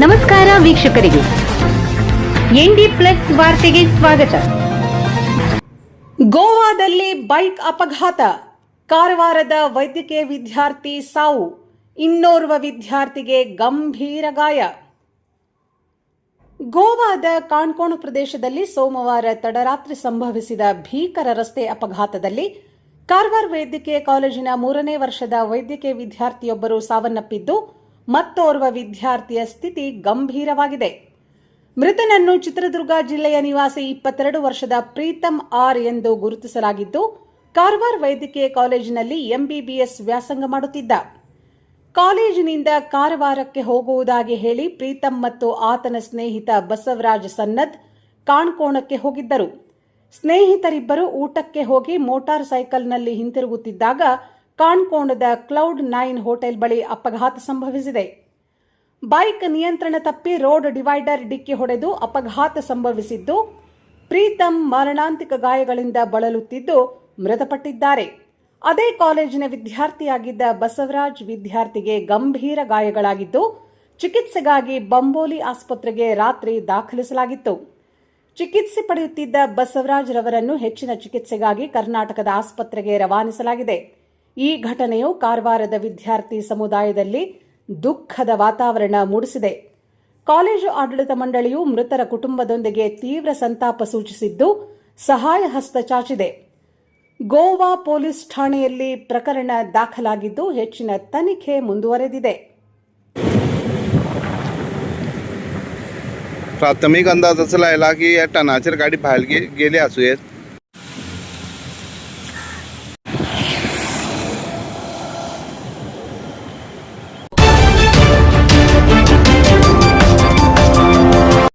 ನಮಸ್ಕಾರ ವೀಕ್ಷಕರಿಗೆ, ND plus ವಾರ್ತೆಗೆ ಸ್ವಾಗತ. ಗೋವಾದಲ್ಲಿ ಬೈಕ್ ಅಪಘಾತ, ಕಾರವಾರದ ವೈದ್ಯಕೀಯ ವಿದ್ಯಾರ್ಥಿ ಸಾವು, ಇನ್ನೋರ್ವ ವಿದ್ಯಾರ್ಥಿಗೆ ಗಂಭೀರ ಗಾಯ. ಗೋವಾದ ಕಾಣ್ಕೋಣ ಪ್ರದೇಶದಲ್ಲಿ ಸೋಮವಾರ ತಡರಾತ್ರಿ ಸಂಭವಿಸಿದ ಭೀಕರ ರಸ್ತೆ ಅಪಘಾತದಲ್ಲಿ ಕಾರವಾರ ವೈದ್ಯಕೀಯ ಕಾಲೇಜಿನ 3ನೇ ವರ್ಷದ ವೈದ್ಯಕೀಯ ವಿದ್ಯಾರ್ಥಿಯೊಬ್ಬರು ಸಾವನ್ನಪ್ಪಿದ್ದು, ಮತ್ತೋರ್ವ ವಿದ್ಯಾರ್ಥಿಯ ಸ್ಥಿತಿ ಗಂಭೀರವಾಗಿದೆ. ಮೃತನನ್ನು ಚಿತ್ರದುರ್ಗ ಜಿಲ್ಲೆಯ ನಿವಾಸಿ 22 ವರ್ಷದ ಪ್ರೀತಮ್ ಆರ್ ಎಂದು ಗುರುತಿಸಲಾಗಿದ್ದು, ಕಾರವಾರ ವೈದ್ಯಕೀಯ ಕಾಲೇಜಿನಲ್ಲಿ ಎಂಬಿಬಿಎಸ್ ವ್ಯಾಸಂಗ ಮಾಡುತ್ತಿದ್ದ. ಕಾಲೇಜಿನಿಂದ ಕಾರವಾರಕ್ಕೆ ಹೋಗುವುದಾಗಿ ಹೇಳಿ ಪ್ರೀತಮ್ ಮತ್ತು ಆತನ ಸ್ನೇಹಿತ ಬಸವರಾಜ್ ಸನ್ನದ್ ಕಾಣ್ಕೋಣಕ್ಕೆ ಹೋಗಿದ್ದರು. ಸ್ನೇಹಿತರಿಬ್ಬರು ಊಟಕ್ಕೆ ಹೋಗಿ ಮೋಟಾರ್ ಸೈಕಲ್ನಲ್ಲಿ ಹಿಂತಿರುಗುತ್ತಿದ್ದಾಗ ಕಾಣ್ಕೋಣದ ಕ್ಲೌಡ್ 9 ಹೋಟೆಲ್ ಬಳಿ ಅಪಘಾತ ಸಂಭವಿಸಿದೆ. ಬೈಕ್ ನಿಯಂತ್ರಣ ತಪ್ಪಿ ರೋಡ್ ಡಿವೈಡರ್ ಡಿಕ್ಕಿ ಹೊಡೆದು ಅಪಘಾತ ಸಂಭವಿಸಿದ್ದು, ಪ್ರೀತಮ್ ಮಾರಣಾಂತಿಕ ಗಾಯಗಳಿಂದ ಬಳಲುತ್ತಿದ್ದು ಮೃತಪಟ್ಟಿದ್ದಾರೆ. ಅದೇ ಕಾಲೇಜಿನ ವಿದ್ಯಾರ್ಥಿಯಾಗಿದ್ದ ಬಸವರಾಜ್ ವಿದ್ಯಾರ್ಥಿಗೆ ಗಂಭೀರ ಗಾಯಗಳಾಗಿದ್ದು, ಚಿಕಿತ್ಸೆಗಾಗಿ ಬಂಬೋಲಿ ಆಸ್ಪತ್ರೆಗೆ ರಾತ್ರಿ ದಾಖಲಿಸಲಾಗಿತ್ತು. ಚಿಕಿತ್ಸೆ ಪಡೆಯುತ್ತಿದ್ದ ಬಸವರಾಜ್ ರವರನ್ನು ಹೆಚ್ಚಿನ ಚಿಕಿತ್ಸೆಗಾಗಿ ಕರ್ನಾಟಕದ ಆಸ್ಪತ್ರೆಗೆ ರವಾನಿಸಲಾಗಿದೆ. ಈ ಘಟನೆಯು ಕಾರವಾರದ ವಿದ್ಯಾರ್ಥಿ ಸಮುದಾಯದಲ್ಲಿ ದುಃಖದ ವಾತಾವರಣ ಮೂಡಿಸಿದೆ. ಕಾಲೇಜು ಆಡಳಿತ ಮಂಡಳಿಯು ಮೃತರ ಕುಟುಂಬದೊಂದಿಗೆ ತೀವ್ರ ಸಂತಾಪ ಸೂಚಿಸಿದ್ದು, ಸಹಾಯ ಹಸ್ತ ಚಾಚಿದೆ. ಗೋವಾ ಪೊಲೀಸ್ ಠಾಣೆಯಲ್ಲಿ ಪ್ರಕರಣ ದಾಖಲಾಗಿದ್ದು, ಹೆಚ್ಚಿನ ತನಿಖೆ ಮುಂದುವರೆದಿದೆ. प्राथमिक अंदाज असं लागला की या टनाचर गाडी बाहेर गेली असूयात.